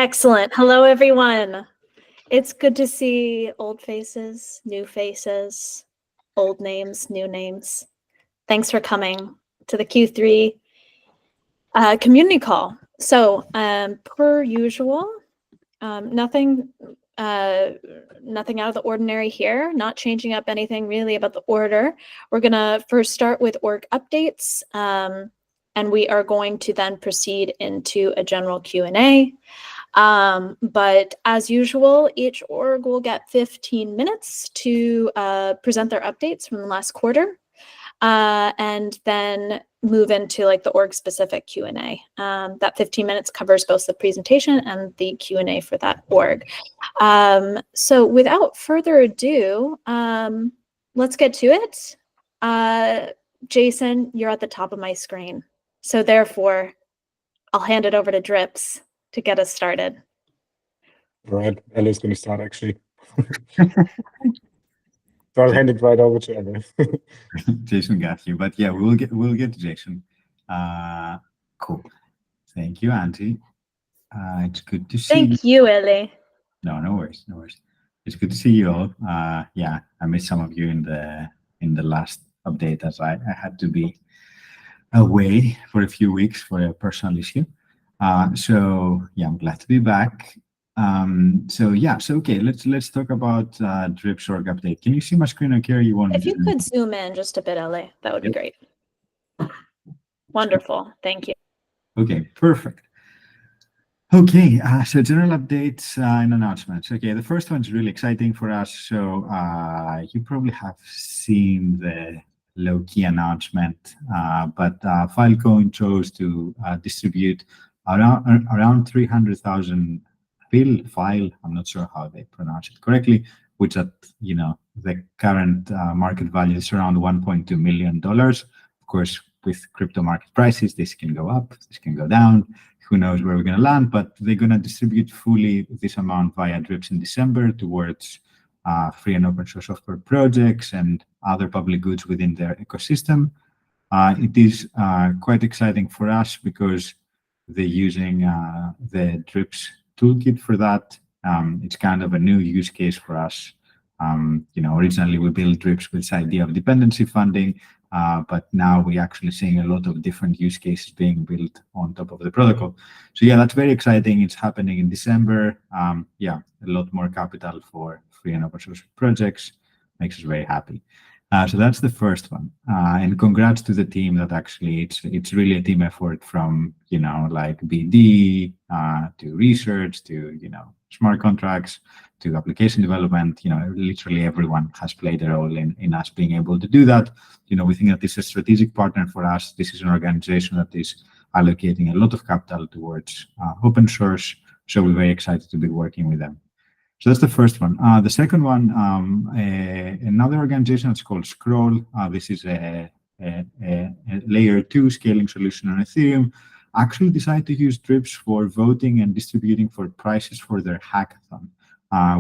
Excellent. Hello, everyone. It's good to see old faces, new faces, old names, new names. Thanks for coming to the Q3 community call. So, per usual, nothing out of the ordinary here, not changing up anything really about the order. We're going to first start with org updates, and we are going to then proceed into a general Q&A. But as usual, each org will get 15 minutes to present their updates from the last quarter, and then move into like the org specific Q&A. That 15 minutes covers both the presentation and the Q&A for that org. So without further ado, let's get to it. Jason, you're at the top of my screen. So therefore, I'll hand it over to Drips to get us started. All right, Ella's going to start actually. So I'll hand it right over to Ella. Jason got you, but yeah, we'll get to Jason. Cool. Thank you, Auntie. It's good to see you. Thank you, Ellie. No worries. It's good to see you all. Yeah, I missed some of you in the last update as I had to be away for a few weeks for a personal issue. So yeah, I'm glad to be back. So okay, let's talk about Drips org update. Can you see my screen okay? If you could zoom in just a bit, Ellie, that would be great. Wonderful, thank you. Okay, perfect. Okay, so general updates and announcements. Okay, the first one's really exciting for us. So you probably have seen the low-key announcement, but Filecoin chose to distribute around 300,000 file. I'm not sure how they pronounce it correctly, which at the current market value is around $1.2 million. Of course, with crypto market prices, this can go up, this can go down. Who knows where we're going to land? But they're going to distribute fully this amount via Drips in December towards free and open source software projects and other public goods within their ecosystem. It is quite exciting for us because they're using the Drips toolkit for that. It's kind of a new use case for us. Originally we built Drips with this idea of dependency funding, but now we're actually seeing a lot of different use cases being built on top of the protocol. So yeah, that's very exciting. It's happening in December. Yeah, a lot more capital for free and open source projects. Makes us very happy. So that's the first one. And congrats to the team that actually it's really a team effort from, like BD to research to, smart contracts to application development. Literally everyone has played a role in us being able to do that. We think that this is a strategic partner for us. This is an organization that is allocating a lot of capital towards open source. So we're very excited to be working with them. So that's the first one. The second one, another organization that's called Scroll. This is a layer 2 scaling solution on Ethereum. Actually decided to use Drips for voting and distributing for prizes for their hackathon,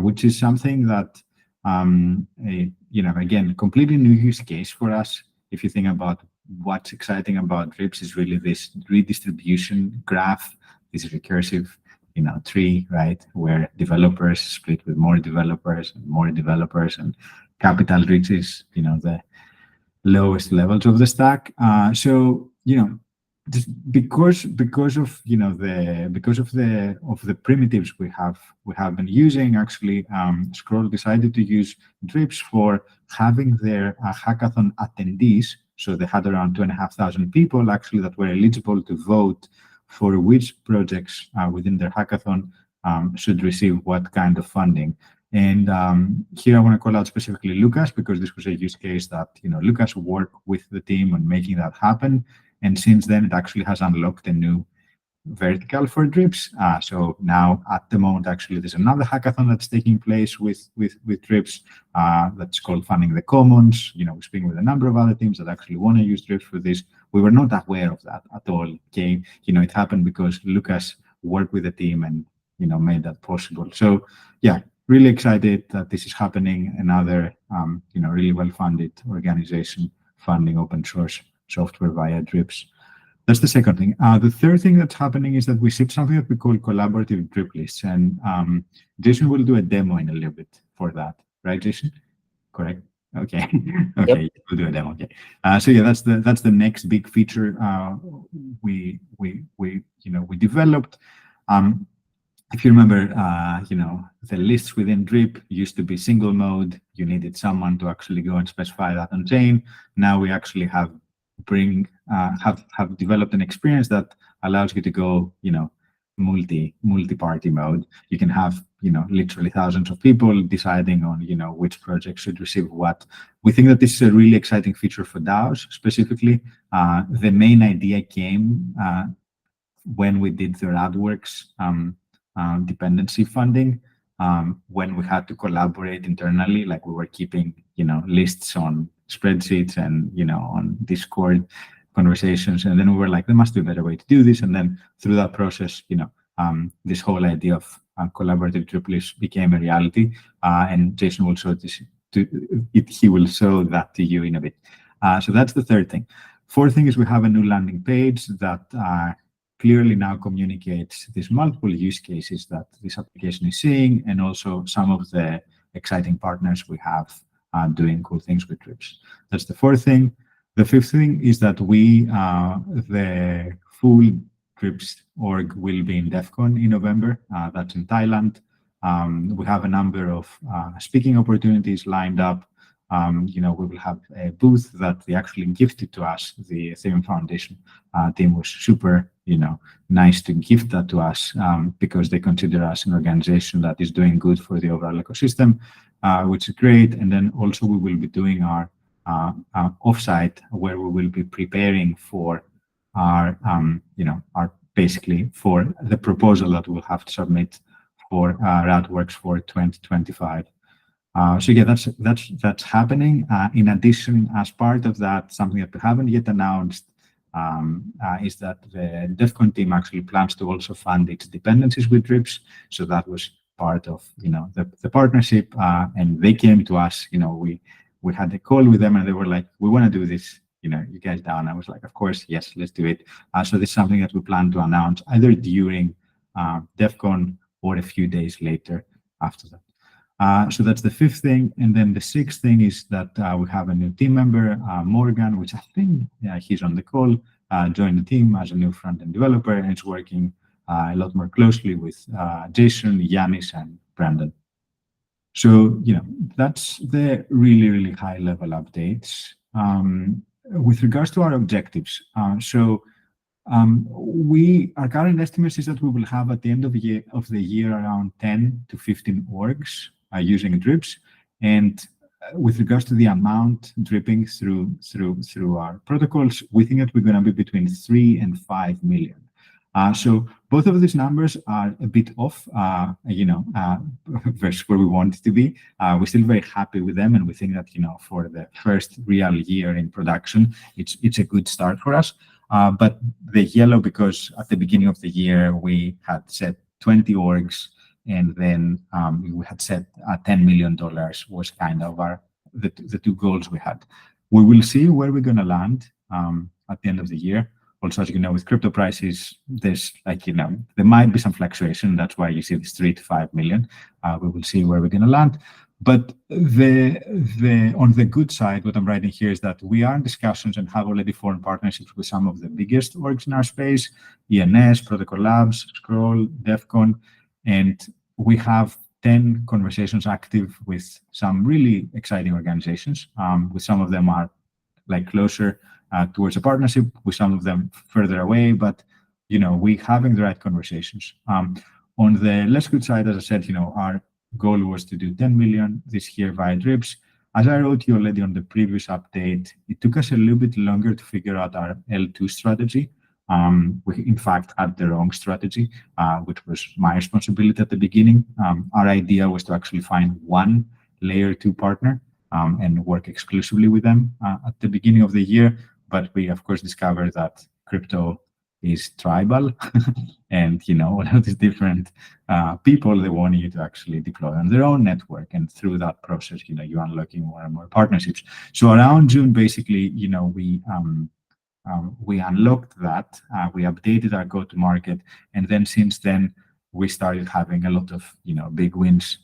which is something that, again, completely new use case for us. If you think about what's exciting about Drips is really this redistribution graph, this recursive tree, right, where developers split with more developers and capital reaches the lowest levels of the stack. So because of the primitives we have been using, actually Scroll decided to use Drips for having their hackathon attendees. So they had around 2,500 people actually that were eligible to vote for which projects within their hackathon should receive what kind of funding. And here I want to call out specifically Lucas, because this was a use case that Lucas worked with the team on making that happen. And since then, it actually has unlocked a new vertical for Drips. So now at the moment, actually, there's another hackathon that's taking place with Drips that's called Funding the Commons. We're speaking with a number of other teams that actually want to use Drips for this. We were not aware of that at all. Okay, it happened because Lucas worked with the team and made that possible. So yeah, really excited that this is happening. Another really well-funded organization funding open source software via Drips. That's the second thing. The third thing that's happening is that we ship something that we call collaborative drip lists, and Jason will do a demo in a little bit for that, right, Jason? Correct. Okay. Okay. Yep. We'll do a demo. Okay. So yeah, that's the next big feature we developed. If you remember, the lists within drip used to be single mode. You needed someone to actually go and specify that on chain. Now we actually have developed an experience that allows you to go, multi-party mode. You can have, literally thousands of people deciding on, which project should receive what. We think that this is a really exciting feature for DAOs specifically. The main idea came when we did the Radworks dependency funding, when we had to collaborate internally, like we were keeping, lists on spreadsheets and, on Discord conversations. And then we were like, there must be a better way to do this. And then through that process, this whole idea of collaborative drip lists became a reality. And Jason will show this he will show that to you in a bit. So that's the third thing. Fourth thing is we have a new landing page that clearly now communicates these multiple use cases that this application is seeing, and also some of the exciting partners we have doing cool things with drips. That's the fourth thing. The fifth thing is that the full drips org will be in DEF CON in November. That's in Thailand. We have a number of speaking opportunities lined up. We will have a booth that they actually gifted to us. The Ethereum Foundation team was super, nice to gift that to us because they consider us an organization that is doing good for the overall ecosystem, which is great. And then also we will be doing our offsite where we will be preparing for our basically for the proposal that we'll have to submit for Radworks for 2025. So yeah, that's happening. In addition, as part of that, something that we haven't yet announced is that the DEF CON team actually plans to also fund its dependencies with drips. So that was part of the partnership, and they came to us. We had a call with them, and they were like, "We want to do this. You guys down?" I was like, "Of course, yes, let's do it." So this is something that we plan to announce either during DEF CON or a few days later after that. So that's the fifth thing. And then the sixth thing is that we have a new team member, Morgan, which I think he's on the call, joined the team as a new front-end developer, and is working a lot more closely with Jason, Yanis, and Brandon. So, that's the really, really high-level updates. With regards to our objectives, our current estimate is that we will have at the end of the year around 10 to 15 orgs using drips, and with regards to the amount dripping through our protocols, we think that we're going to be between 3 and 5 million. So both of these numbers are a bit off, versus where we want it to be. We're still very happy with them, and we think that for the first real year in production, it's a good start for us. But the yellow, because at the beginning of the year we had set 20 orgs, and then we had set $10 million was kind of the two goals we had. We will see where we're going to land at the end of the year. Also, as you know, with crypto prices, there's there might be some fluctuation. That's why you see this 3 to 5 million. We will see where we're going to land. But on the good side, what I'm writing here is that we are in discussions and have already formed partnerships with some of the biggest orgs in our space: ENS, Protocol Labs, Scroll, DEF CON, and we have 10 conversations active with some really exciting organizations. With some of them are closer towards a partnership, with some of them further away, but we having the right conversations. On the less good side, as I said, our goal was to do 10 million this year via drips. As I wrote you already on the previous update, it took us a little bit longer to figure out our L2 strategy. We in fact had the wrong strategy, which was my responsibility at the beginning. Our idea was to actually find one layer 2 partner and work exclusively with them at the beginning of the year. But we, of course, discovered that crypto is tribal and, all of these different people, they want you to actually deploy on their own network. And through that process, you're unlocking more and more partnerships. So around June, basically, we we unlocked that, we updated our go-to-market, and then since then we started having a lot of big wins.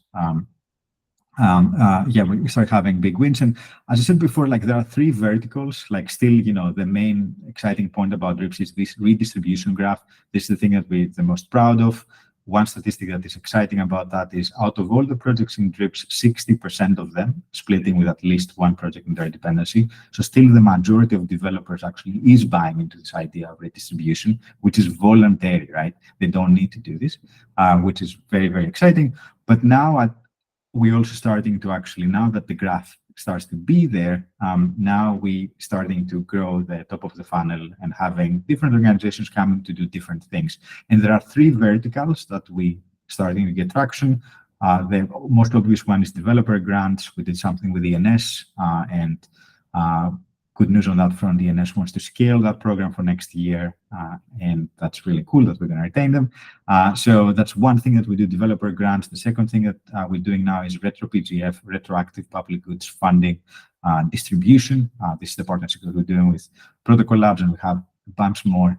We start having big wins, and as I said before, like there are three verticals. Like still, the main exciting point about Drips is this redistribution graph. This is the thing that we're the most proud of. One statistic that is exciting about that is out of all the projects in Drips, 60% of them splitting with at least one project in their dependency. So still the majority of developers actually is buying into this idea of redistribution, which is voluntary, right? They don't need to do this, which is very, very exciting. But now we're also starting to actually, now that the graph starts to be there, now we starting to grow the top of the funnel and having different organizations coming to do different things. And there are three verticals that we starting to get traction. The most obvious one is developer grants. We did something with ENS, and good news on that front. ENS wants to scale that program for next year, and that's really cool that we're going to retain them. So that's one thing that we do, developer grants. The second thing that we're doing now is retro PGF, retroactive public goods funding distribution. This is the partnership that we're doing with Protocol Labs, and we have a bunch more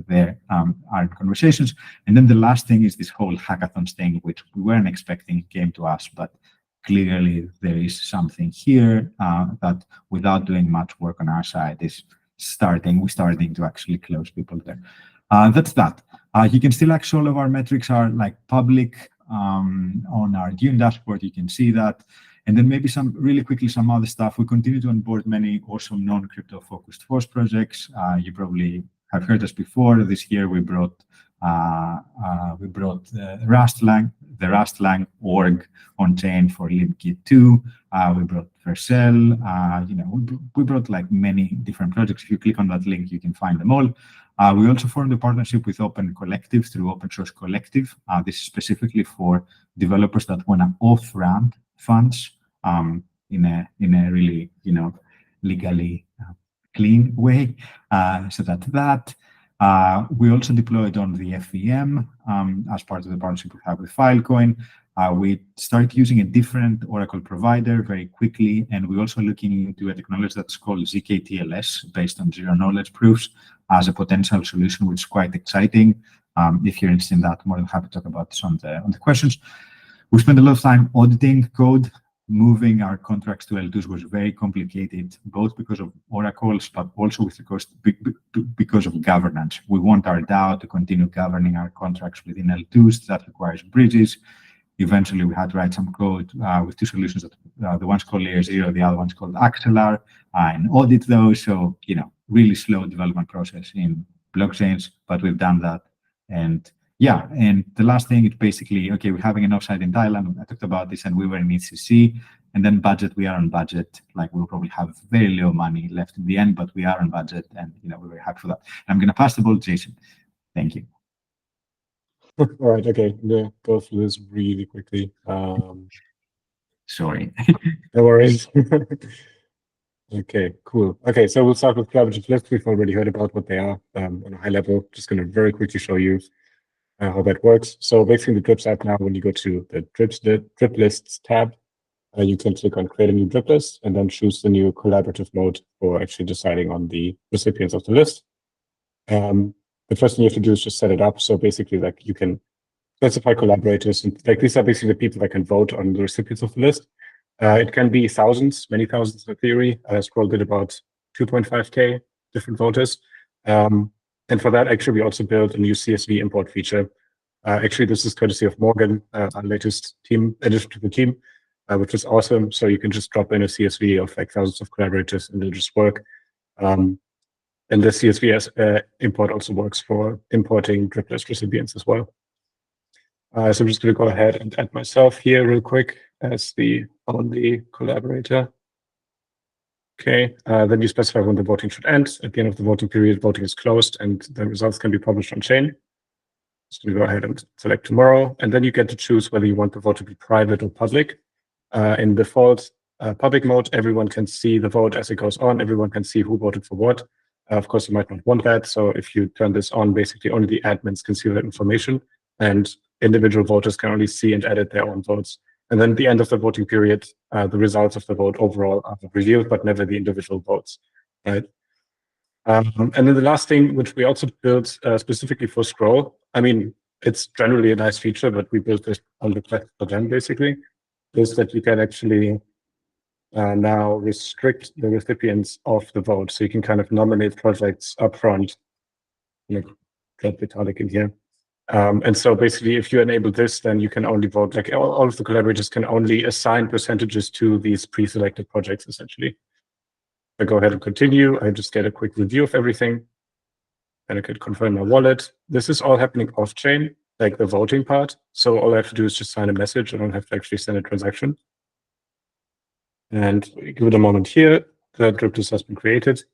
there are in conversations. And then the last thing is this whole hackathons thing, which we weren't expecting came to us, but clearly there is something here that without doing much work on our side is we're starting to actually close people there. That's that. You can still access all of our metrics are like public on our Dune dashboard. You can see that. And then maybe really quickly some other stuff. We continue to onboard many awesome non-crypto focused force projects. You probably have heard us before. This year we brought the Radicle Org on chain for libkit 2. We brought Vercel. We brought like many different projects. If you click on that link, you can find them all. We also formed a partnership with Open Collective through Open Source Collective. This is specifically for developers that want to off-ramp funds in a really legally clean way. So that's that. We also deployed on the FVM as part of the partnership we have with Filecoin. We started using a different Oracle provider very quickly, and we're also looking into a technology that's called zk-TLS, based on zero-knowledge proofs, as a potential solution, which is quite exciting. If you're interested in that, more than happy to talk about this on the questions. We spent a lot of time auditing code. Moving our contracts to L2s was very complicated, both because of oracles, but also because of governance. We want our DAO to continue governing our contracts within L2s. That requires bridges. Eventually, we had to write some code with two solutions. The one's called Layer 0, the other one's called Axelar, and audit those. So, really slow development process in blockchains, but we've done that. And yeah, and the last thing is basically, okay, we're having an offsite in Thailand. I talked about this, and we were in ECC. And then budget, we are on budget. Like we'll probably have very little money left in the end, but we are on budget, and we're very happy for that. I'm going to pass the ball to Jason. Thank you. All right. Okay. I'm going to go through this really quickly. Sorry. No worries. Okay, cool. Okay, so we'll start with collaborative lists. We've already heard about what they are on a high level. Just going to very quickly show you how that works. So basically the Drips app now, when you go to the drip lists tab, you can click on create a new drip list and then choose the new collaborative mode for actually deciding on the recipients of the list. The first thing you have to do is just set it up. So basically, like you can specify collaborators, and like these are basically the people that can vote on the recipients of the list. It can be thousands, many thousands in theory. Scroll did about 2.5K different voters. And for that, actually, we also built a new CSV import feature. Actually, this is courtesy of Morgan, our latest team addition to the team, which is awesome. So you can just drop in a CSV of like thousands of collaborators and it'll just work. And the CSV import also works for importing drip list recipients as well. So I'm just going to go ahead and add myself here real quick as the only collaborator. Okay, then you specify when the voting should end. At the end of the voting period, voting is closed and the results can be published on chain. Just going to go ahead and select tomorrow. And then you get to choose whether you want the vote to be private or public. In default public mode, everyone can see the vote as it goes on. Everyone can see who voted for what. Of course, you might not want that. So if you turn this on, basically only the admins can see that information. And individual voters can only see and edit their own votes. And then at the end of the voting period, the results of the vote overall are revealed, but never the individual votes. Right? And then the last thing, which we also built specifically for Scroll, I mean, it's generally a nice feature, but we built this on request for them, basically, is that you can actually now restrict the recipients of the vote. So you can kind of nominate projects upfront. Get Vitalik in here. And so basically, if you enable this, then you can only vote, like all of the collaborators can only assign percentages to these pre-selected projects, essentially. I go ahead and continue. I just get a quick review of everything. And I could confirm my wallet. This is all happening off-chain, like the voting part. So all I have to do is just sign a message. I don't have to actually send a transaction. And give it a moment here. The drip list has been created.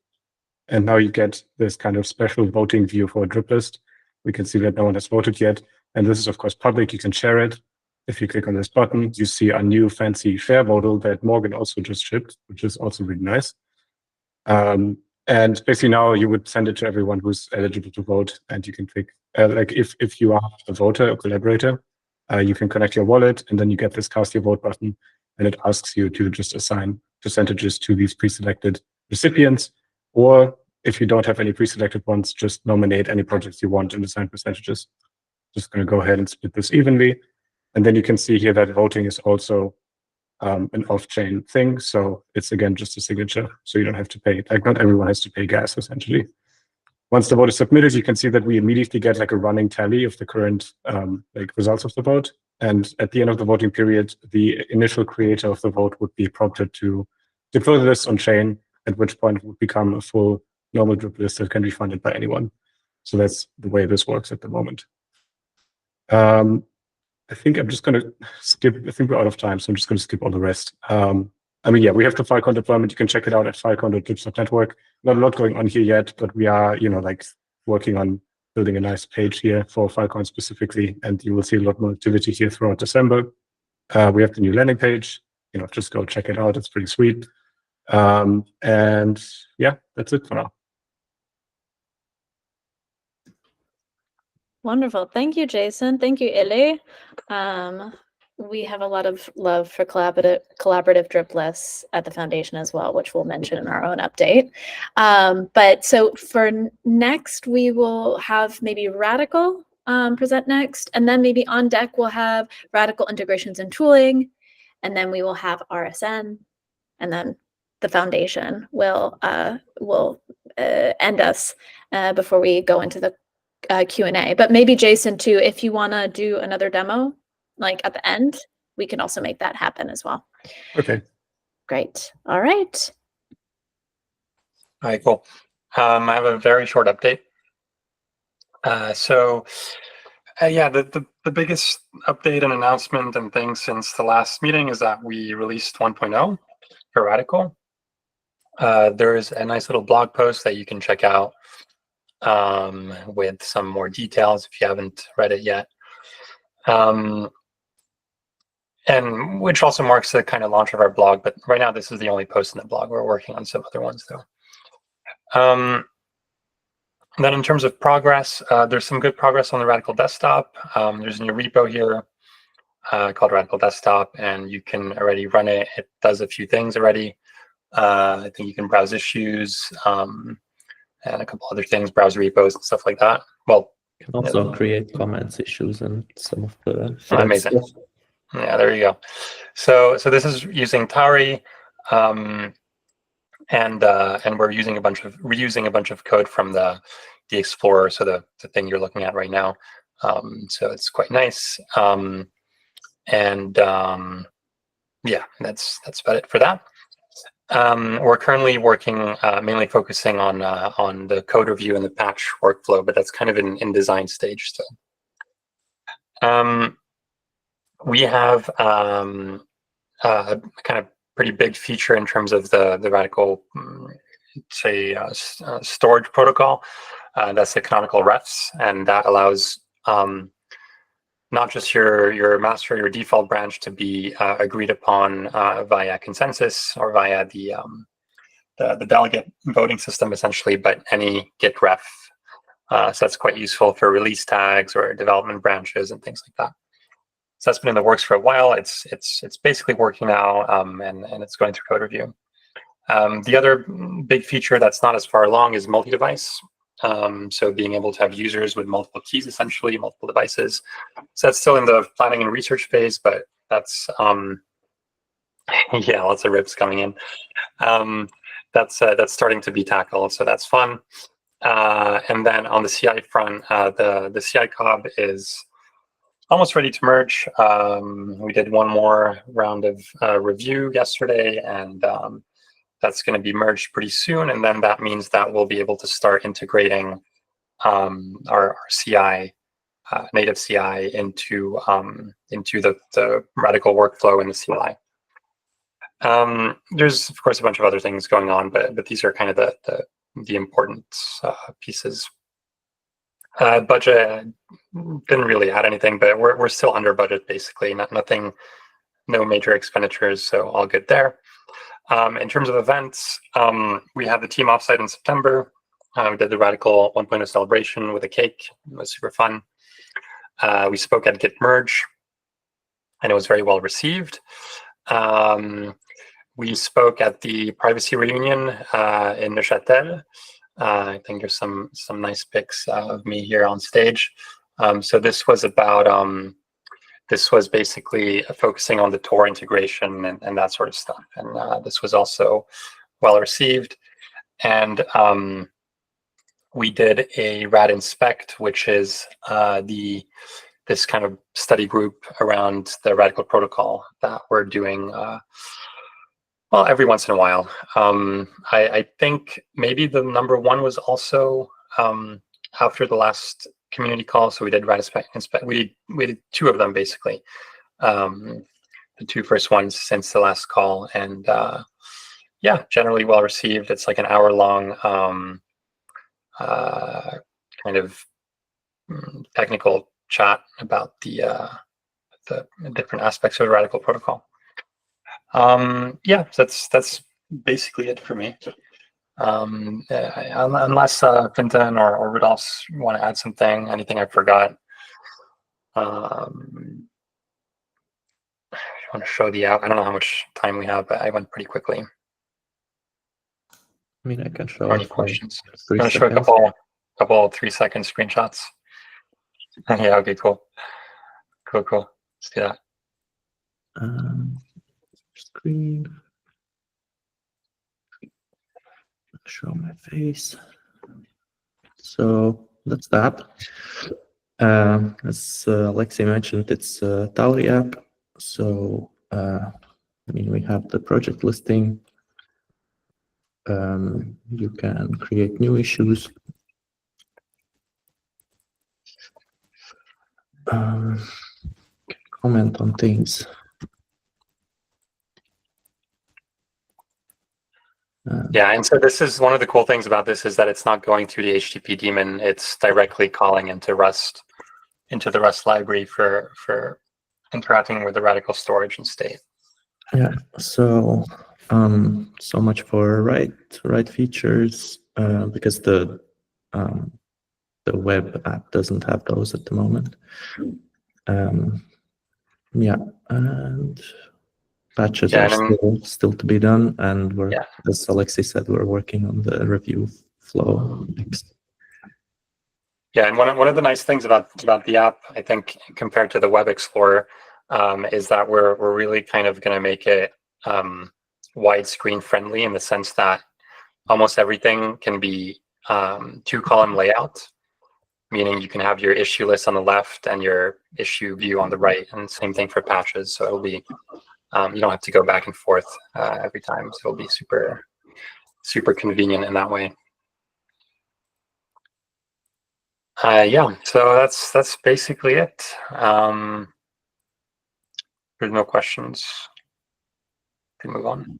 And now you get this kind of special voting view for a drip list. We can see that no one has voted yet. And this is, of course, public. You can share it. If you click on this button, you see a new fancy share model that Morgan also just shipped, which is also really nice. And basically now you would send it to everyone who's eligible to vote, and you can click, like if you are a voter or collaborator, you can connect your wallet, and then you get this cast your vote button, and it asks you to just assign percentages to these pre-selected recipients, or if you don't have any pre-selected ones, just nominate any projects you want and assign percentages. Just going to go ahead and split this evenly, and then you can see here that voting is also an off-chain thing. So it's, again, just a signature. So you don't have to pay, like not everyone has to pay gas, essentially. Once the vote is submitted, you can see that we immediately get like a running tally of the current like results of the vote. And at the end of the voting period, the initial creator of the vote would be prompted to deploy the list on chain, at which point it would become a full normal drip list that can be funded by anyone. So that's the way this works at the moment. I think I'm just going to skip. I think we're out of time, so I'm just going to skip all the rest. I mean, yeah, we have the Filecoin deployment. You can check it out at filecoin.drips.network. Not a lot going on here yet, but we are, like working on building a nice page here for Filecoin specifically, and you will see a lot more activity here throughout December. We have the new landing page. Just go check it out. It's pretty sweet. And yeah, that's it for now. Wonderful. Thank you, Jason. Thank you, Ili. We have a lot of love for collaborative drip lists at the foundation as well, which we'll mention in our own update. But so for next, we will have maybe Radicle present next, and then maybe on deck we'll have Radicle integrations and tooling, and then we will have RSN, and then the foundation will end us before we go into the Q&A. But maybe Jason too, if you want to do another demo like at the end, we can also make that happen as well. Okay, great. All right, cool. I have a very short update. Yeah, the biggest update and announcement and things since the last meeting is that we released 1.0 for Radicle. There is a nice little blog post that you can check out with some more details if you haven't read it yet, and which also marks the kind of launch of our blog. But right now, this is the only post in the blog. We're working on some other ones though. Then in terms of progress, there's some good progress on the Radicle desktop. There's a new repo here called Radicle Desktop, and you can already run it. It does a few things already. I think you can browse issues and a couple other things, browse repos and stuff like that. Well, you can also create comments, issues, and some of the amazing stuff. Yeah, there you go. So this is using Tauri, and we're reusing a bunch of code from the Explorer, so the thing you're looking at right now. So it's quite nice. Yeah, that's about it for that. We're currently working, mainly focusing on the code review and the patch workflow, but that's kind of in design stage still. We have a kind of pretty big feature in terms of the Radicle, storage protocol. That's the canonical refs, and that allows not just your master, your default branch to be agreed upon via consensus or via the delegate voting system, essentially, but any Git ref. So that's quite useful for release tags or development branches and things like that. So that's been in the works for a while. It's basically working now, and it's going through code review. The other big feature that's not as far along is multi-device. So being able to have users with multiple keys, essentially multiple devices. So that's still in the planning and research phase, but that's yeah, lots of rips coming in. That's starting to be tackled, so that's fun. And then on the CI front, the CI cob is almost ready to merge. We did one more round of review yesterday, and that's going to be merged pretty soon. And then that means that we'll be able to start integrating our CI, native CI into the Radicle workflow in the CLI. There's of course a bunch of other things going on, but these are kind of the important pieces. Budget didn't really add anything, but we're still under budget basically. Nothing, no major expenditures, so all good there. In terms of events, we had the team offsite in September. We did the Radicle 1.0 celebration with a cake. It was super fun. We spoke at Git Merge, and it was very well received. We spoke at the privacy reunion in Neuchâtel. I think there's some nice pics of me here on stage. So this was about this was basically focusing on the Tor integration and that sort of stuff. And this was also well received. And we did a Rad Inspect, which is this kind of study group around the Radicle protocol that we're doing well, every once in a while. I think maybe the number one was also after the last community call. So we did Rad Inspect. We did two of them basically. The two first ones since the last call, and yeah, generally well received. It's like an hour-long kind of technical chat about the different aspects of the Radicle protocol. Yeah, that's basically it for me. Unless Fintan or Rudolf want to add something, anything I forgot. I want to show the app. I don't know how much time we have, but I went pretty quickly. I mean, I can show Any questions? I'm 3 going to show a seconds. couple 3-second screenshots. Yeah, okay, cool. Cool. Let's do that. Screen. Show my face. So that's the app. As Alexei mentioned, it's a Tauri app. So I mean, we have the project listing. You can create new issues. Can comment on things. Yeah, and so this is one of the cool things about this is that it's not going through the HTTP daemon. It's directly calling into Rust, into the Rust library for interacting with the Radicle storage and state. Yeah. So so much for write features because the web app doesn't have those at the moment. Yeah, and patches are still to be done, and we're, as Alexei said, we're working on the review flow next. Yeah, and one of the nice things about the app, I think, compared to the Web Explorer, is that we're really kind of going to make it widescreen friendly in the sense that almost everything can be 2-column layout, meaning you can have your issue list on the left and your issue view on the right, and same thing for patches. So it'll be you don't have to go back and forth every time. So it'll be super convenient in that way. Yeah, so that's basically it. There's no questions. We can move on.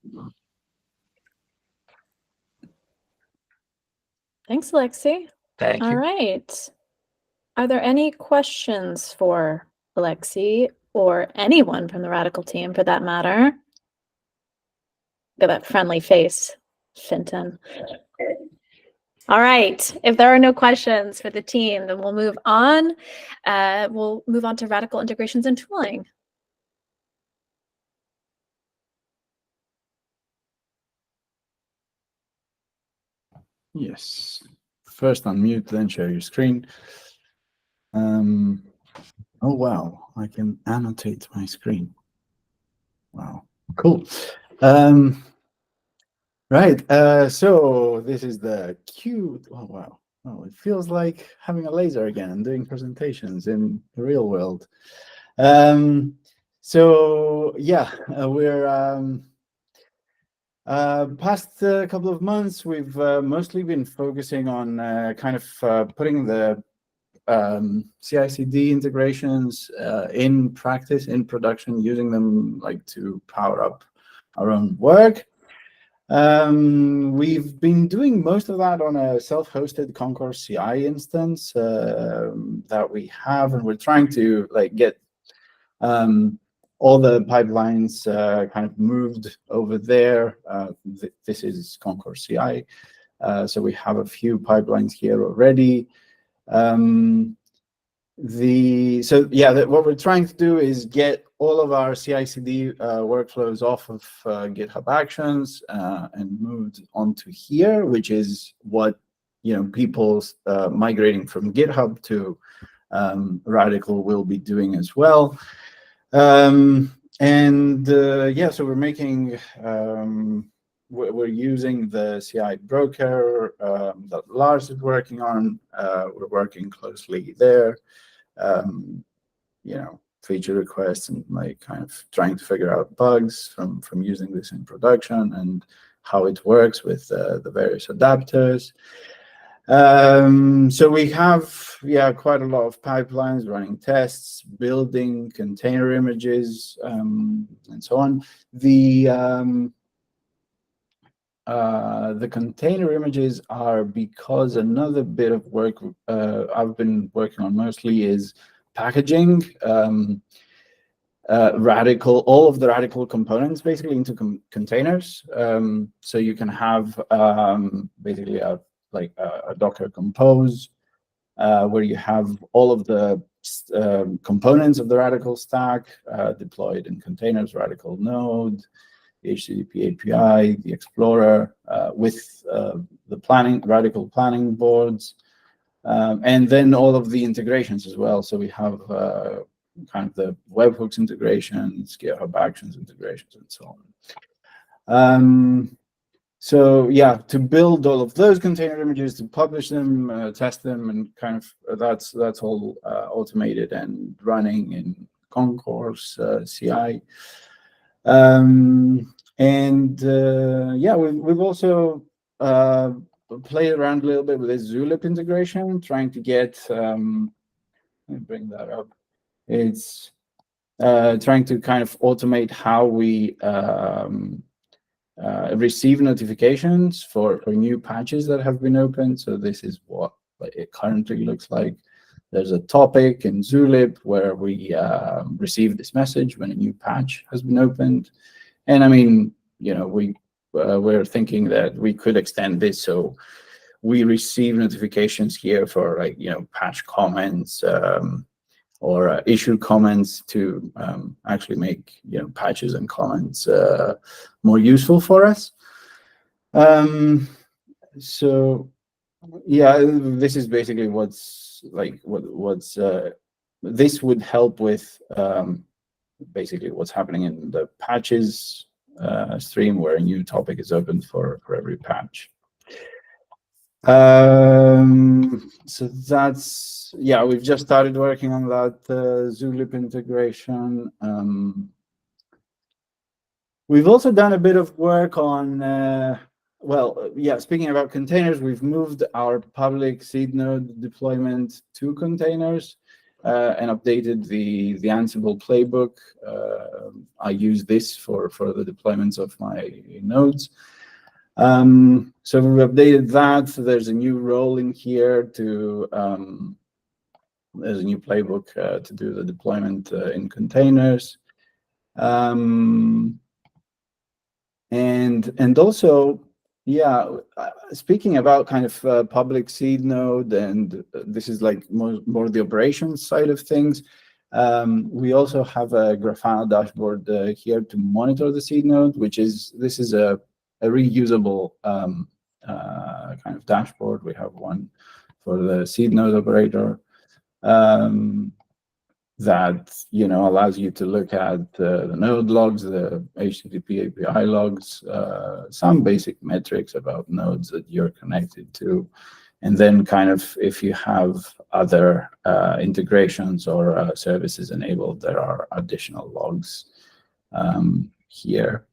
Thanks, Alexei. Thank you. All right. Are there any questions for Alexei or anyone from the Radicle team for that matter? Look at that friendly face, Fintan. All right. If there are no questions for the team, then we'll move on. We'll move on to Radicle integrations and tooling. Yes. First unmute, then share your screen. Oh, wow. I can annotate my screen. Wow. Cool. Right. So this is the Q. Oh, wow. Oh, it feels like having a laser again and doing presentations in the real world. So yeah, we're past a couple of months, we've mostly been focusing on putting the CI/CD integrations in practice, in production, using them like to power up our own work. We've been doing most of that on a self-hosted Concourse CI instance that we have, and we're trying to like get all the pipelines kind of moved over there. This is Concourse CI, so we have a few pipelines here already. What we're trying to do is get all of our CI/CD workflows off of GitHub Actions and moved onto here, which is what people migrating from GitHub to Radicle will be doing as well. So we're making. We're using the CI broker that Lars is working on. We're working closely there. Feature requests and like kind of trying to figure out bugs from using this in production and how it works with the various adapters. So we have quite a lot of pipelines running tests, building container images, and so on. The container images are because another bit of work I've been working on mostly is packaging Radicle, all of the Radicle components basically into containers. So you can have basically a Docker compose where you have all of the components of the Radicle stack deployed in containers, Radicle node, the HTTP API, the Explorer, with the Radicle planning boards, and then all of the integrations as well. So we have kind of the webhooks integrations, GitHub Actions integrations, and so on. So yeah, to build all of those container images, to publish them, test them, and kind of that's all automated and running in Concourse CI. We've also played around a little bit with this Zulip integration, trying to get. Let me bring that up. It's trying to kind of automate how we receive notifications for new patches that have been opened. So this is what it currently looks like. There's a topic in Zulip where we receive this message when a new patch has been opened. And I mean, we're thinking that we could extend this so we receive notifications here for patch comments or issue comments to actually make patches and comments more useful for us. So yeah, this is basically what's this would help with basically what's happening in the patches stream where a new topic is opened for every patch. So that's, we've just started working on that Zulip integration. We've also done a bit of work on, speaking about containers, we've moved our public seed node deployment to containers and updated the Ansible playbook. I use this for the deployments of my nodes. So we've updated that. So there's a new role in here to, there's a new playbook to do the deployment in containers. And also, speaking about kind of public seed node, and this is like more the operations side of things. We also have a Grafana dashboard here to monitor the seed node, this is a reusable kind of dashboard. We have one for the seed node operator that allows you to look at the node logs, the HTTP API logs, some basic metrics about nodes that you're connected to, and then kind of if you have other integrations or services enabled, there are additional logs here.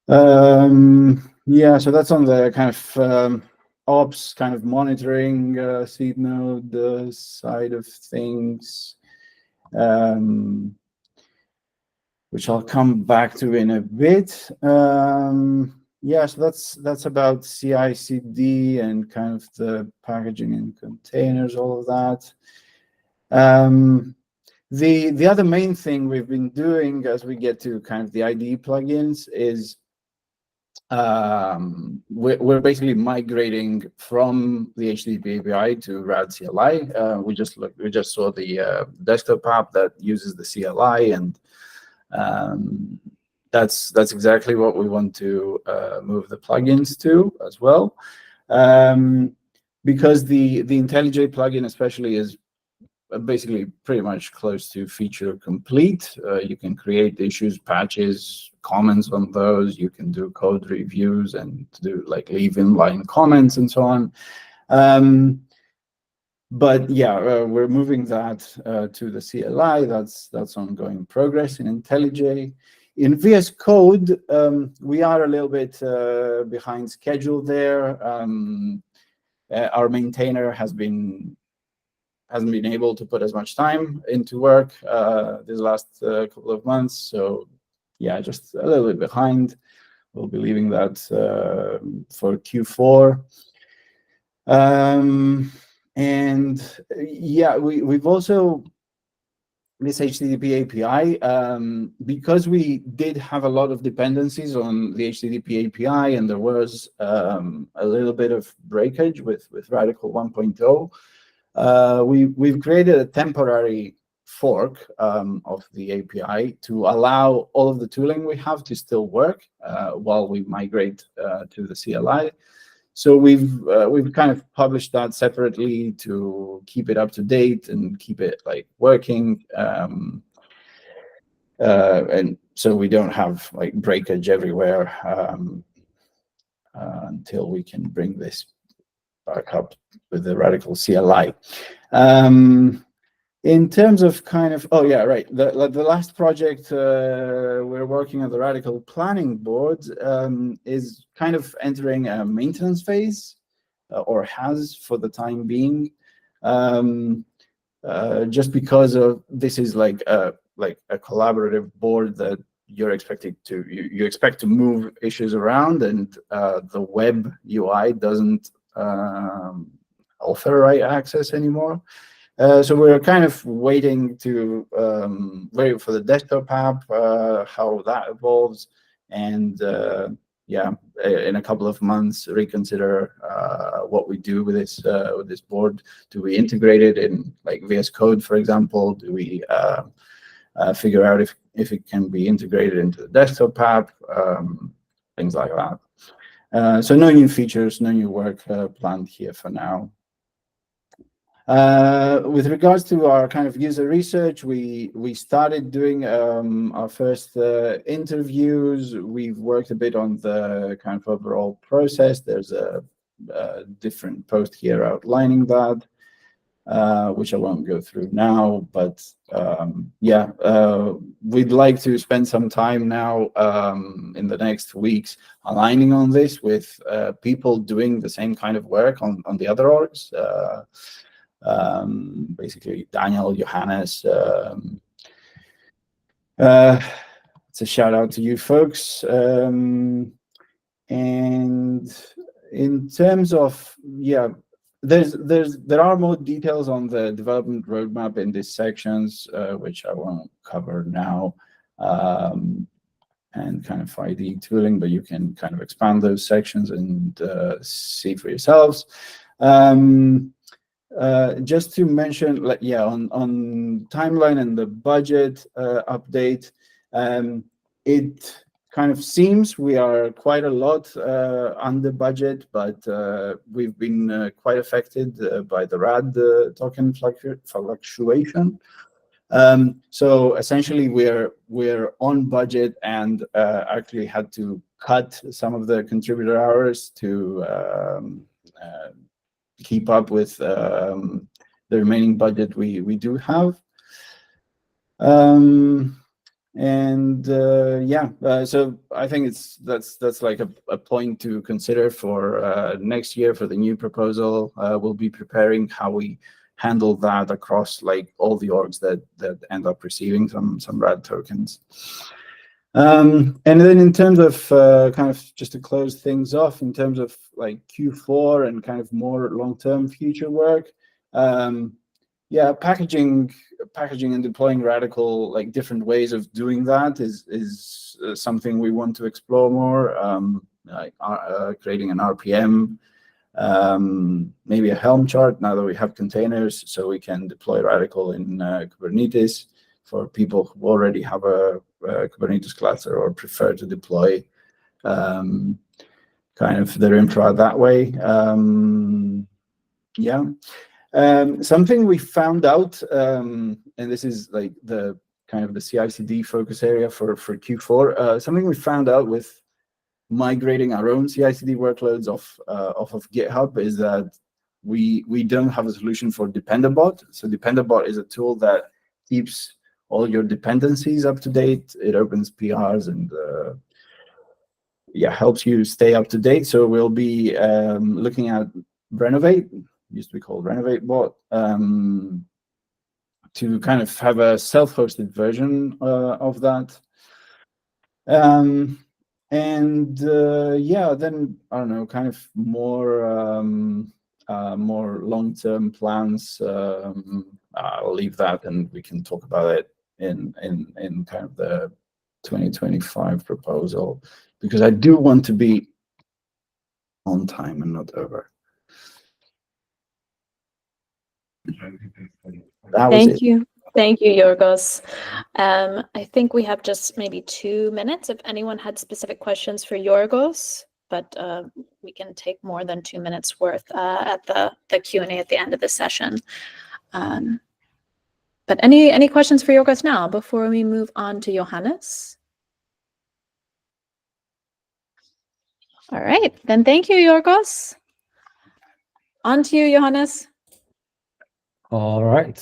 Yeah, so that's on the kind of ops, kind of monitoring seed node side of things, which I'll come back to in a bit. Yeah, so that's about CI/CD and kind of the packaging and containers, all of that. The other main thing we've been doing as we get to kind of the IDE plugins is we're basically migrating from the HTTP API to Rad CLI. We just saw the desktop app that uses the CLI, and that's exactly what we want to move the plugins to as well, because the IntelliJ plugin especially is basically pretty much close to feature complete. You can create issues, patches, comments on those. You can do code reviews and do like leave inline comments and so on. But yeah, we're moving that to the CLI. That's ongoing progress in IntelliJ. In VS Code, we are a little bit behind schedule there. Our maintainer hasn't been able to put as much time into work this last couple of months. So yeah, just a little bit behind. We'll be leaving that for Q4. And yeah, we've also, this HTTP API, because we did have a lot of dependencies on the HTTP API, and there was a little bit of breakage with Radicle 1.0, we've created a temporary fork of the API to allow all of the tooling we have to still work while we migrate to the CLI. So we've kind of published that separately to keep it up to date and keep it like working, and so we don't have like breakage everywhere until we can bring this back up with the Radicle CLI. In terms of kind of, oh yeah, right, the last project we're working on, the Radicle planning board, is kind of entering a maintenance phase, or has for the time being, just because of this is like a collaborative board that you expect to move issues around, and the web UI doesn't offer right access anymore. So we're kind of waiting to wait for the desktop app, how that evolves, and yeah, in a couple of months reconsider what we do with this board. Do we integrate it in like VS Code, for example? Do we figure out if it can be integrated into the desktop app? Things like that. So no new features, no new work planned here for now. With regards to our kind of user research, we started doing our first interviews. We've worked a bit on the kind of overall process. There's a different post here outlining that, which I won't go through now. But yeah, we'd like to spend some time now in the next weeks aligning on this with people doing the same kind of work on the other orgs. Basically Daniel, Johannes, it's a shout out to you folks. And in terms of, yeah, there are more details on the development roadmap in these sections, which I won't cover now, and kind of IDE tooling, but you can kind of expand those sections and see for yourselves. Just to mention, like, yeah, on timeline and the budget update, kind of seems we are quite a lot under budget, but we've been quite affected by the RAD token fluctuation. So essentially, we're on budget and actually had to cut some of the contributor hours to keep up with the remaining budget we do have. So I think that's like a point to consider for next year for the new proposal. We'll be preparing how we handle that across like all the orgs that end up receiving some RAD tokens. And then in terms of kind of just to close things off, in terms of like Q4 and kind of more long-term future work, yeah, packaging and deploying Radicle, like different ways of doing that is something we want to explore more, like creating an RPM, maybe a Helm chart now that we have containers, so we can deploy Radicle in Kubernetes for people who already have a Kubernetes cluster or prefer to deploy kind of their infra that way. Yeah. Something we found out, and this is like the kind of the CI/CD focus area for Q4. Something we found out with migrating our own CI/CD workloads off of GitHub is that we don't have a solution for Dependabot. So Dependabot is a tool that keeps all your dependencies up to date. It opens PRs and yeah, helps you stay up to date. So we'll be looking at Renovate. Used to be called Renovate Bot, to kind of have a self-hosted version of that. Yeah, then I don't know, kind of more long-term plans. I'll leave that, and we can talk about it in kind of the 2025 proposal, because I do want to be on time and not over. Thank you, Yorgos. I think we have just maybe 2 minutes if anyone had specific questions for Yorgos, but we can take more than 2 minutes worth at the Q&A at the end of the session. But any questions for Yorgos now before we move on to Johannes? All right, then thank you, Yorgos. On to you, Johannes. All right,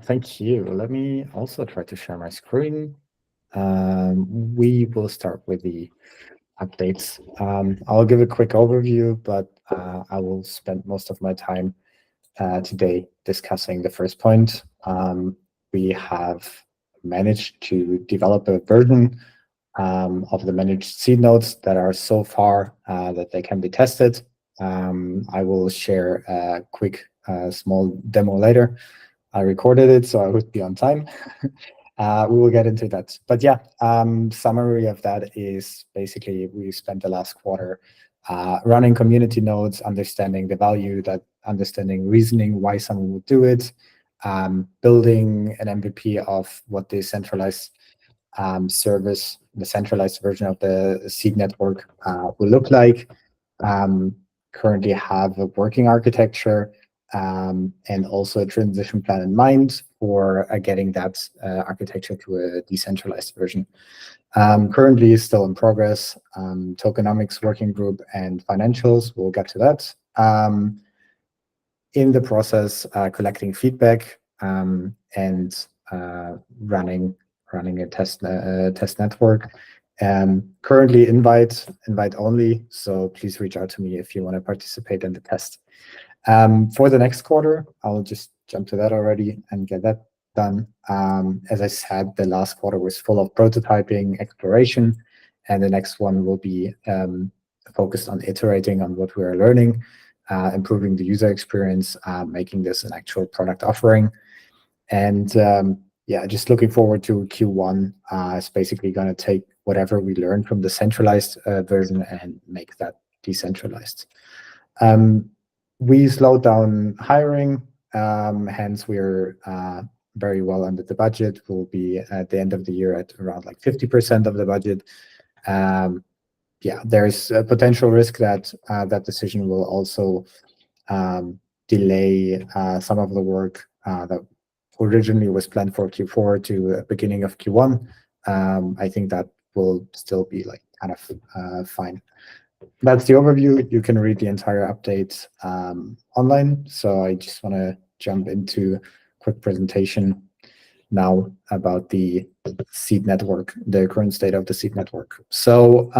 thank you. Let me also try to share my screen. We will start with the updates. I'll give a quick overview, but I will spend most of my time today discussing the first point. We have managed to develop a version of the managed seed nodes that are so far that they can be tested. I will share a quick small demo later. I recorded it, so I would be on time. We will get into that. But yeah, summary of that is basically we spent the last quarter running community nodes, understanding the value, understanding reasoning why someone would do it, building an MVP of what the centralized service, the centralized version of the seed network will look like. Currently have a working architecture and also a transition plan in mind for getting that architecture to a decentralized version. Currently still in progress, tokenomics working group and financials, we'll get to that. In the process, collecting feedback and running a test network. Currently invite only, so please reach out to me if you want to participate in the test. For the next quarter, I'll just jump to that already and get that done. As I said, the last quarter was full of prototyping, exploration, and the next one will be focused on iterating on what we are learning, improving the user experience, making this an actual product offering. And yeah, just looking forward to Q1. It's basically going to take whatever we learned from the centralized version and make that decentralized. We slowed down hiring, hence we're very well under the budget. We'll be at the end of the year at around like 50% of the budget. Yeah, there's a potential risk that that decision will also delay some of the work that originally was planned for Q4 to the beginning of Q1. I think that will still be like kind of fine. That's the overview. You can read the entire update online. So I just want to jump into a quick presentation now about the seed network, the current state of the seed network. So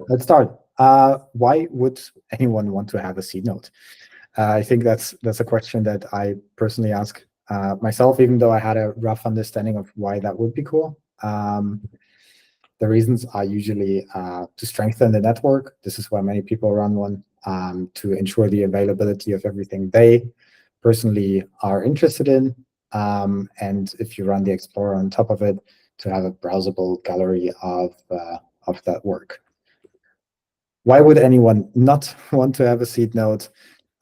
let's start. Why would anyone want to have a seed node? I think that's a question that I personally ask myself, even though I had a rough understanding of why that would be cool. The reasons are usually to strengthen the network. This is why many people run one, to ensure the availability of everything they personally are interested in. And if you run the Explorer on top of it, to have a browsable gallery of that work. Why would anyone not want to have a seed node?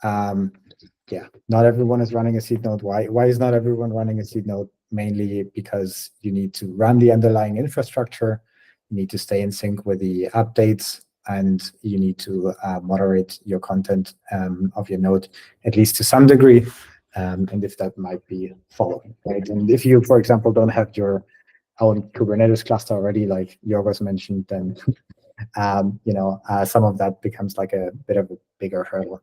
Yeah, not everyone is running a seed node. Why is not everyone running a seed node? Mainly because you need to run the underlying infrastructure, you need to stay in sync with the updates, and you need to moderate your content of your node, at least to some degree, and if that might be following, right? And if you, for example, don't have your own Kubernetes cluster already, like Yorgos mentioned, then some of that becomes like a bit of a bigger hurdle.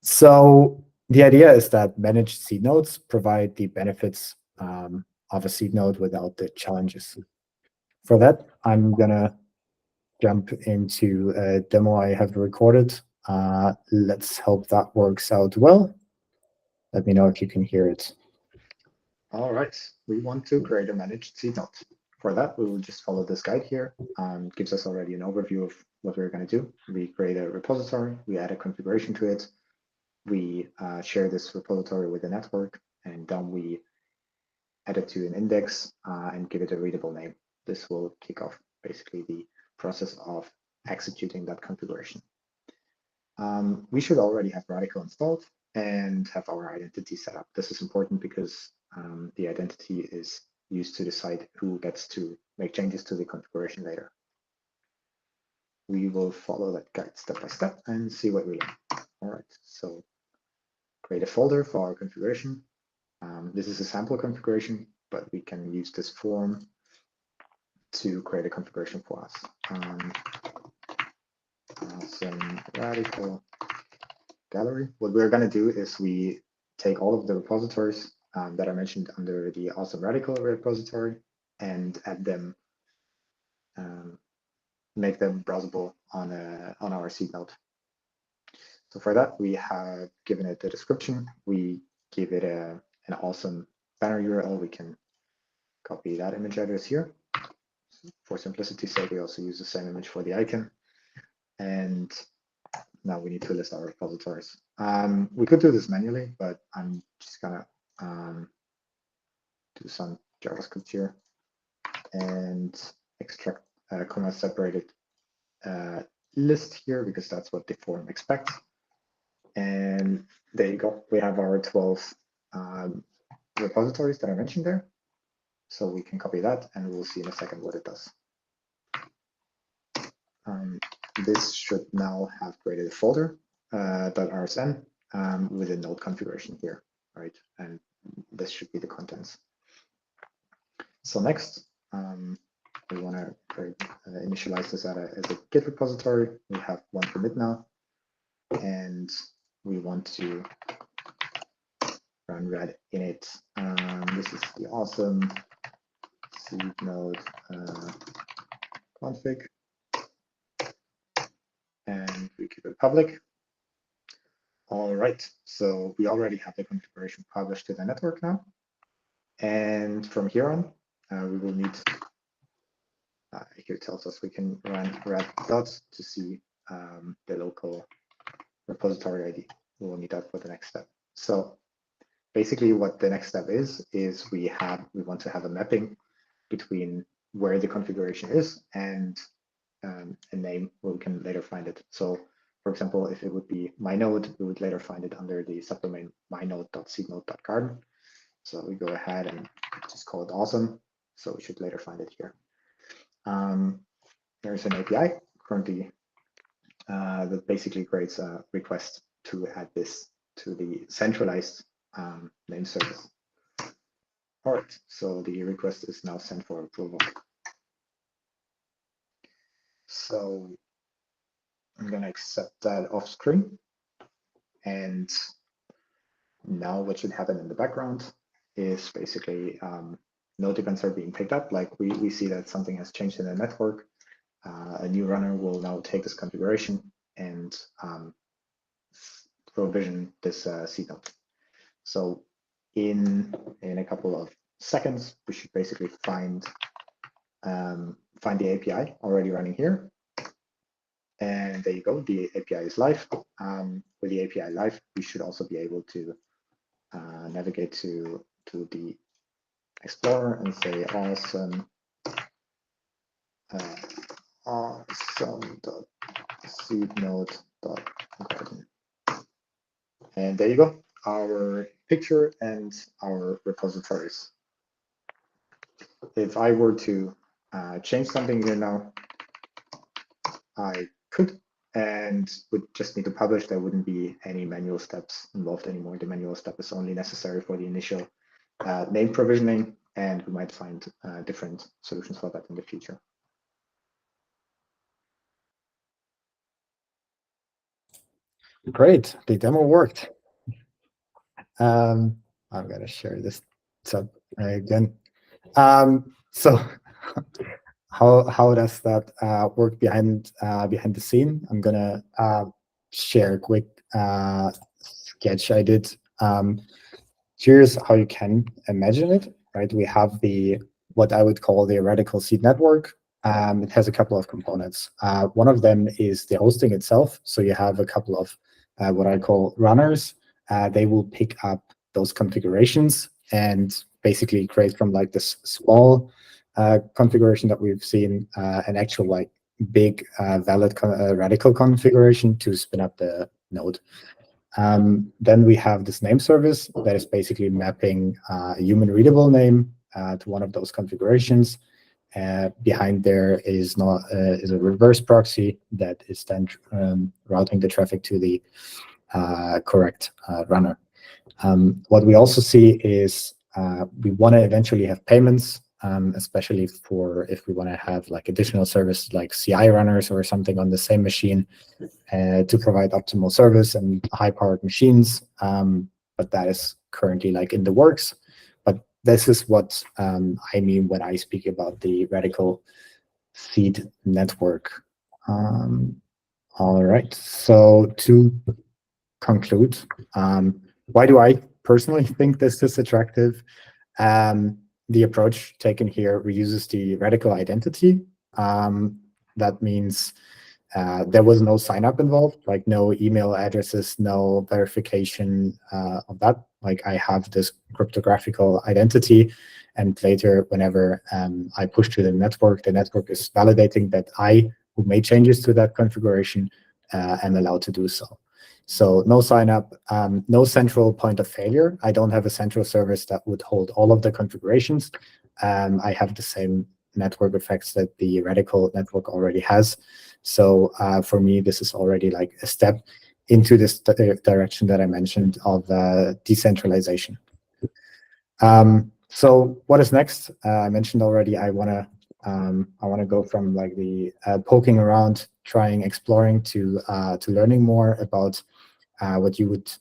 So the idea is that managed seed nodes provide the benefits of a seed node without the challenges. For that, I'm gonna jump into a demo I have recorded. Let's hope that works out well. Let me know if you can hear it. All right, we want to create a managed seed node. For that, we will just follow this guide here. It gives us already an overview of what we're going to do. We create a repository, we add a configuration to it, we share this repository with the network, and then we add it to an index and give it a readable name. This will kick off basically the process of executing that configuration. We should already have Radicle installed and have our identity set up. This is important because the identity is used to decide who gets to make changes to the configuration later. We will follow that guide step by step and see what we learn. All right, so create a folder for our configuration. This is a sample configuration, but we can use this form to create a configuration for us. Some Radicle gallery. What we're going to do is we take all of the repositories that I mentioned under the awesome Radicle repository and add them, make them browsable on our seed node. So for that, we have given it the description. We give it an awesome banner URL. We can copy that image address here. For simplicity's sake, we also use the same image for the icon. And now we need to list our repositories. We could do this manually, but I'm just gonna do some JavaScript here and extract a comma separated list here because that's what the form expects. And there you go. We have our 12 repositories that I mentioned there. So we can copy that and we'll see in a second what it does. This should now have created a folder .rsn with a node configuration here, right? And this should be the contents. So next, we want to initialize this as a Git repository. We have one commit now, and we want to run rad init. This is the awesome seed node config, and we keep it public. All right, so we already have the configuration published to the network now. And from here on, we will need, here it tells us we can run rad dots to see the local repository ID. We will need that for the next step. So basically what the next step is we want to have a mapping between where the configuration is and a name where we can later find it. So for example, if it would be my node, we would later find it under the subdomain mynode.seednode.garden. So we go ahead and just call it awesome. So we should later find it here. There's an API currently that basically creates a request to add this to the centralized name service. All right, so the request is now sent for approval. So I'm going to accept that off screen. And now what should happen in the background is basically node events are being picked up. Like we see that something has changed in the network. A new runner will now take this configuration and provision this seed node. So in a couple of seconds, we should basically find the API already running here. And there you go, the API is live. With the API live, we should also be able to navigate to the Explorer and say awesome awesome.seednode.garden. And there you go, our picture and our repositories. If I were to change something here now, I could, and would just need to publish. There wouldn't be any manual steps involved anymore. The manual step is only necessary for the initial name provisioning, and we might find different solutions for that in the future. Great, the demo worked. I'm gonna share this tab again. So how does that work behind the scene? I'm gonna share a quick sketch I did. Here's how you can imagine it, right? We have what I would call the Radicle seed network. It has a couple of components. One of them is the hosting itself. So you have a couple of what I call runners. They will pick up those configurations and basically create from like this small configuration that we've seen an actual like big valid Radicle configuration to spin up the node. Then we have this name service that is basically mapping a human readable name to one of those configurations. Behind there is a reverse proxy that is then routing the traffic to the correct runner. What we also see is we want to eventually have payments, especially for if we want to have like additional services like CI runners or something on the same machine to provide optimal service and high-powered machines. But that is currently like in the works. But this is what I mean when I speak about the Radicle seed network. All right, so to conclude, why do I personally think this is attractive? The approach taken here reuses the Radicle identity. That means there was no sign up involved, like no email addresses, no verification of that. Like I have this cryptographical identity, and later whenever I push to the network is validating that I, who made changes to that configuration, am allowed to do so. So no sign up, no central point of failure. I don't have a central service that would hold all of the configurations. I have the same network effects that the Radicle network already has. So for me, this is already like a step into this direction that I mentioned of decentralization. So what is next? I mentioned already, I wanna go from like the poking around, exploring to learning more about what you would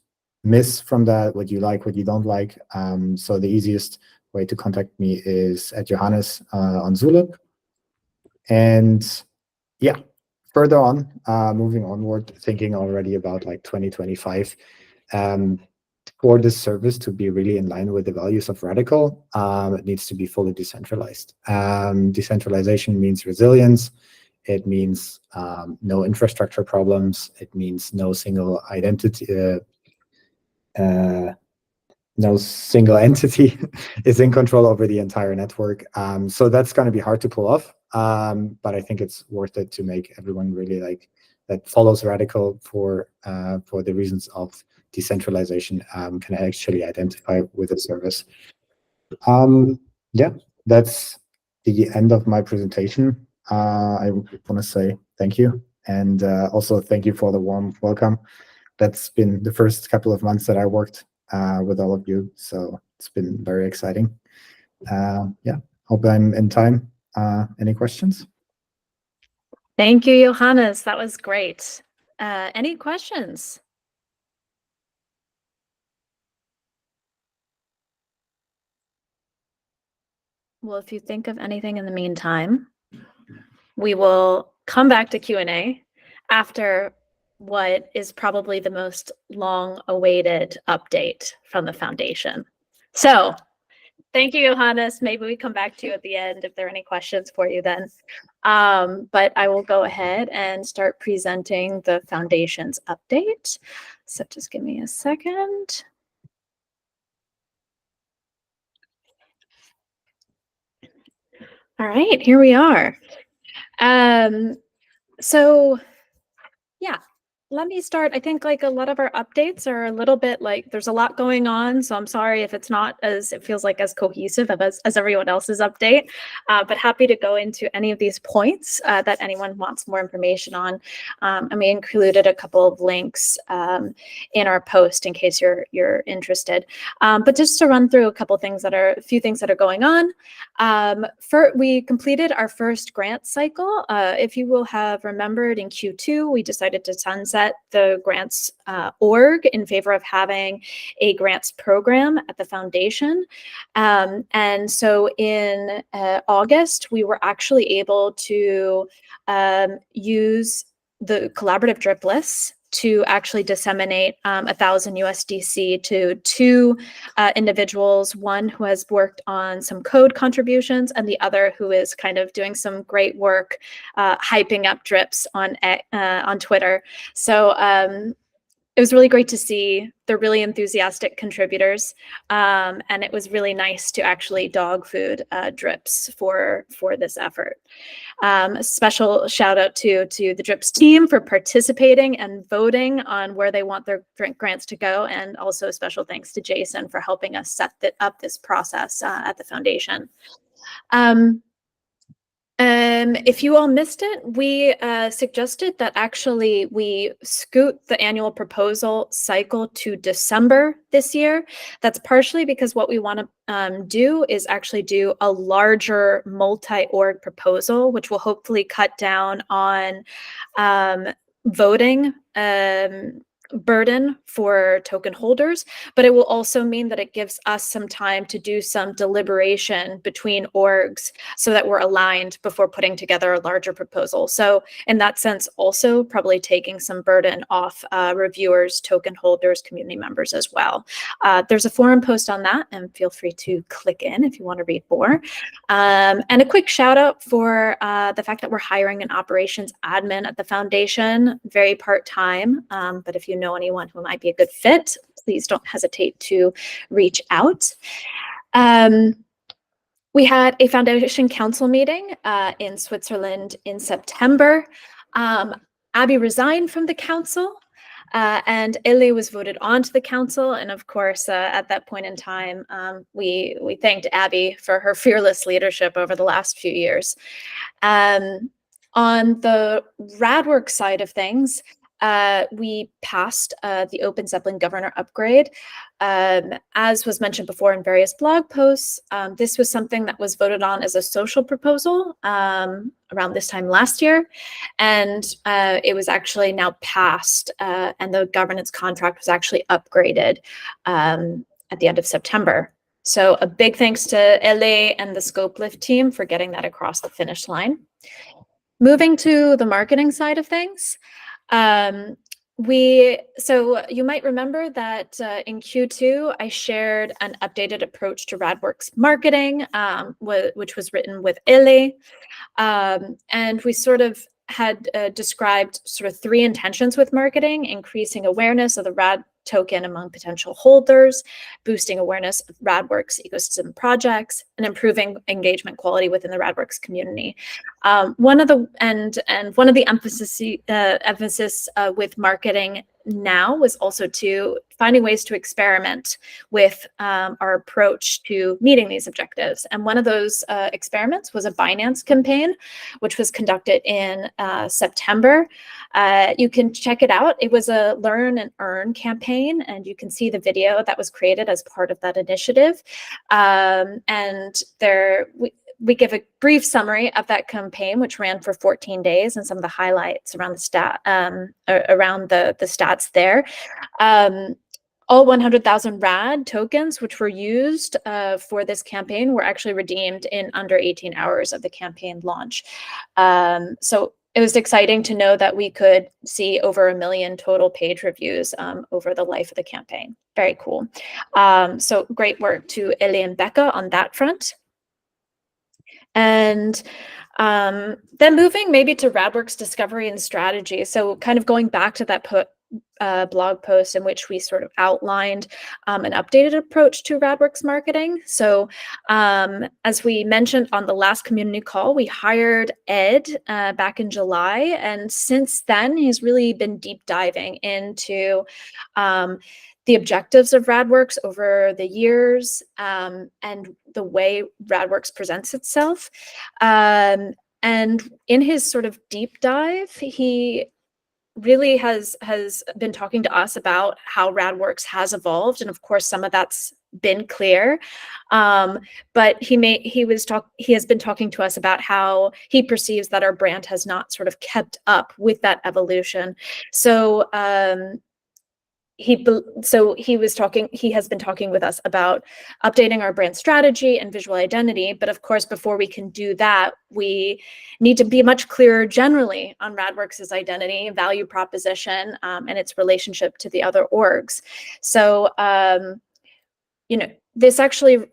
miss from that, what you like, what you don't like. So the easiest way to contact me is at Johannes on Zulip. And yeah, further on, moving onward, thinking already about like 2025, for this service to be really in line with the values of Radicle, it needs to be fully decentralized. Decentralization means resilience. It means no infrastructure problems. It means no single identity, no single entity is in control over the entire network. So that's going to be hard to pull off. But I think it's worth it to make everyone really like that follows Radicle for the reasons of decentralization can actually identify with the service. Yeah, that's the end of my presentation. I want to say thank you. And also thank you for the warm welcome. That's been the first couple of months that I worked with all of you. So it's been very exciting. Yeah, hope I'm in time. Any questions? Thank you, Johannes. That was great. Any questions? Well, if you think of anything in the meantime, we will come back to Q&A after what is probably the most long-awaited update from the foundation. So thank you, Johannes. Maybe we come back to you at the end if there are any questions for you then. But I will go ahead and start presenting the foundation's update. So just give me a second. All right, here we are. So yeah, let me start. I think like a lot of our updates are a little bit like there's a lot going on. So I'm sorry if it's not as, it feels like as cohesive as everyone else's update, but happy to go into any of these points that anyone wants more information on. And we included a couple of links in our post in case you're interested. But just to run through a few things that are going on. We completed our first grant cycle. If you will have remembered, in Q2, we decided to sunset the grants org in favor of having a grants program at the foundation. And so in August, we were actually able to use the collaborative drip lists to actually disseminate 1,000 USDC to two individuals, one who has worked on some code contributions and the other who is kind of doing some great work hyping up drips on Twitter. So it was really great to see. They're really enthusiastic contributors, and it was really nice to actually dog food drips for this effort. A special shout out to the drips team for participating and voting on where they want their grants to go, and also special thanks to Jason for helping us set up this process at the foundation. If you all missed it, we suggested that actually we scoot the annual proposal cycle to December this year. That's partially because what we want to do is actually do a larger multi-org proposal, which will hopefully cut down on voting burden for token holders, but it will also mean that it gives us some time to do some deliberation between orgs so that we're aligned before putting together a larger proposal. So in that sense, also probably taking some burden off reviewers, token holders, community members as well. There's a forum post on that, and feel free to click in if you want to read more. And a quick shout out for the fact that we're hiring an operations admin at the foundation, very part-time, but if you know anyone who might be a good fit, please don't hesitate to reach out. We had a foundation council meeting in Switzerland in September. Abby resigned from the council, and Eli was voted onto the council. And of course, at that point in time, we thanked Abby for her fearless leadership over the last few years. On the Radworks side of things, we passed the Open Zeppelin Governor upgrade. As was mentioned before in various blog posts, this was something that was voted on as a social proposal around this time last year. And it was actually now passed, and the governance contract was actually upgraded at the end of September. So a big thanks to LA and the Scope Lift team for getting that across the finish line. Moving to the marketing side of things, so you might remember that in Q2, I shared an updated approach to Radworks marketing, which was written with Ile. And we sort of had described sort of three intentions with marketing: increasing awareness of the Rad token among potential holders, boosting awareness of Radworks ecosystem projects, and improving engagement quality within the Radworks community. One of the emphasis with marketing now was also to finding ways to experiment with our approach to meeting these objectives. And one of those experiments was a Binance campaign, which was conducted in September. You can check it out. It was a learn and earn campaign, and you can see the video that was created as part of that initiative. And we give a brief summary of that campaign, which ran for 14 days, and some of the highlights around the stats there. All 100,000 RAD tokens, which were used for this campaign, were actually redeemed in under 18 hours of the campaign launch. So it was exciting to know that we could see over 1 million total page reviews over the life of the campaign. Very cool. So great work to Eli and Becca on that front. And then moving maybe to Radworks discovery and strategy. So kind of going back to that blog post in which we sort of outlined an updated approach to Radworks marketing. So as we mentioned on the last community call, we hired Ed back in July. And since then, he's really been deep diving into the objectives of Radworks over the years, and the way Radworks presents itself. And in his sort of deep dive, he really has been talking to us about how Radworks has evolved. And of course, some of that's been clear. But he has been talking to us about how he perceives that our brand has not sort of kept up with that evolution. So he has been talking with us about updating our brand strategy and visual identity. But of course, before we can do that, we need to be much clearer generally on Radworks' identity, value proposition, and its relationship to the other orgs. So, this actually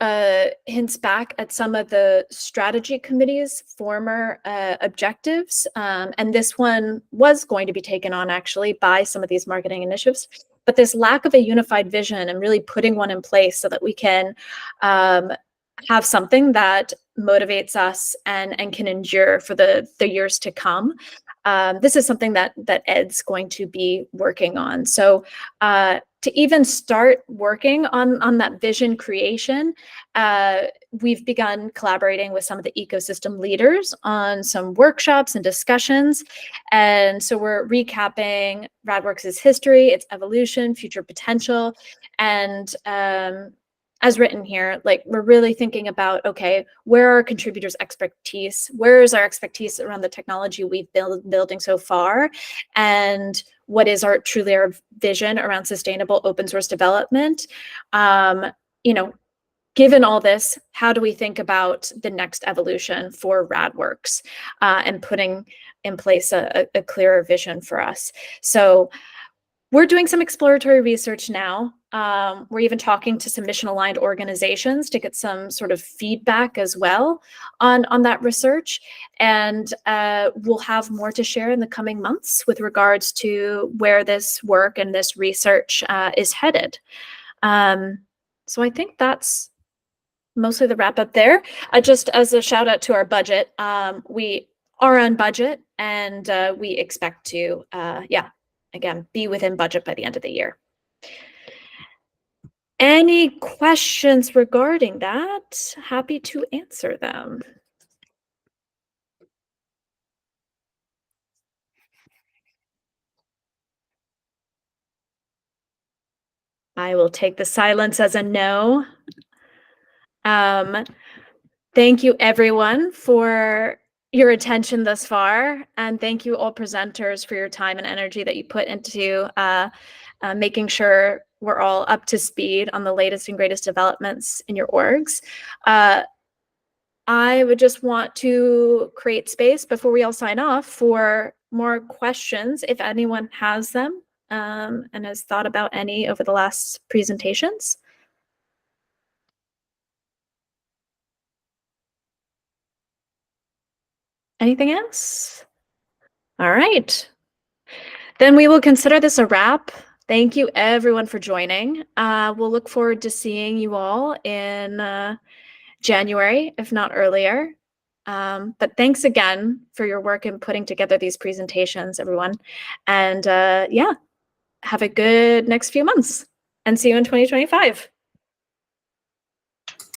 hints back at some of the strategy committee's former objectives. And this one was going to be taken on actually by some of these marketing initiatives. But this lack of a unified vision and really putting one in place so that we can have something that motivates us and can endure for the years to come. This is something that Ed's going to be working on. So to even start working on that vision creation, we've begun collaborating with some of the ecosystem leaders on some workshops and discussions. And so we're recapping Radworks' history, its evolution, future potential, and as written here, like we're really thinking about, okay, where are our contributors' expertise? Where is our expertise around the technology we've been building so far? And what is truly our vision around sustainable open source development? Given all this, how do we think about the next evolution for Radworks and putting in place a clearer vision for us? So we're doing some exploratory research now. We're even talking to some mission-aligned organizations to get some sort of feedback as well on that research. And we'll have more to share in the coming months with regards to where this work and this research is headed. So I think that's mostly the wrap up there. Just as a shout out to our budget, we are on budget, and we expect to, again, be within budget by the end of the year. Any questions regarding that? Happy to answer them. I will take the silence as a no. Thank you, everyone, for your attention thus far, and thank you all presenters for your time and energy that you put into making sure we're all up to speed on the latest and greatest developments in your orgs. I would just want to create space before we all sign off for more questions, if anyone has them and has thought about any over the last presentations. Anything else? All right. Then we will consider this a wrap. Thank you, everyone, for joining. We'll look forward to seeing you all in January, if not earlier. But thanks again for your work in putting together these presentations, everyone. And yeah, have a good next few months and see you in 2025.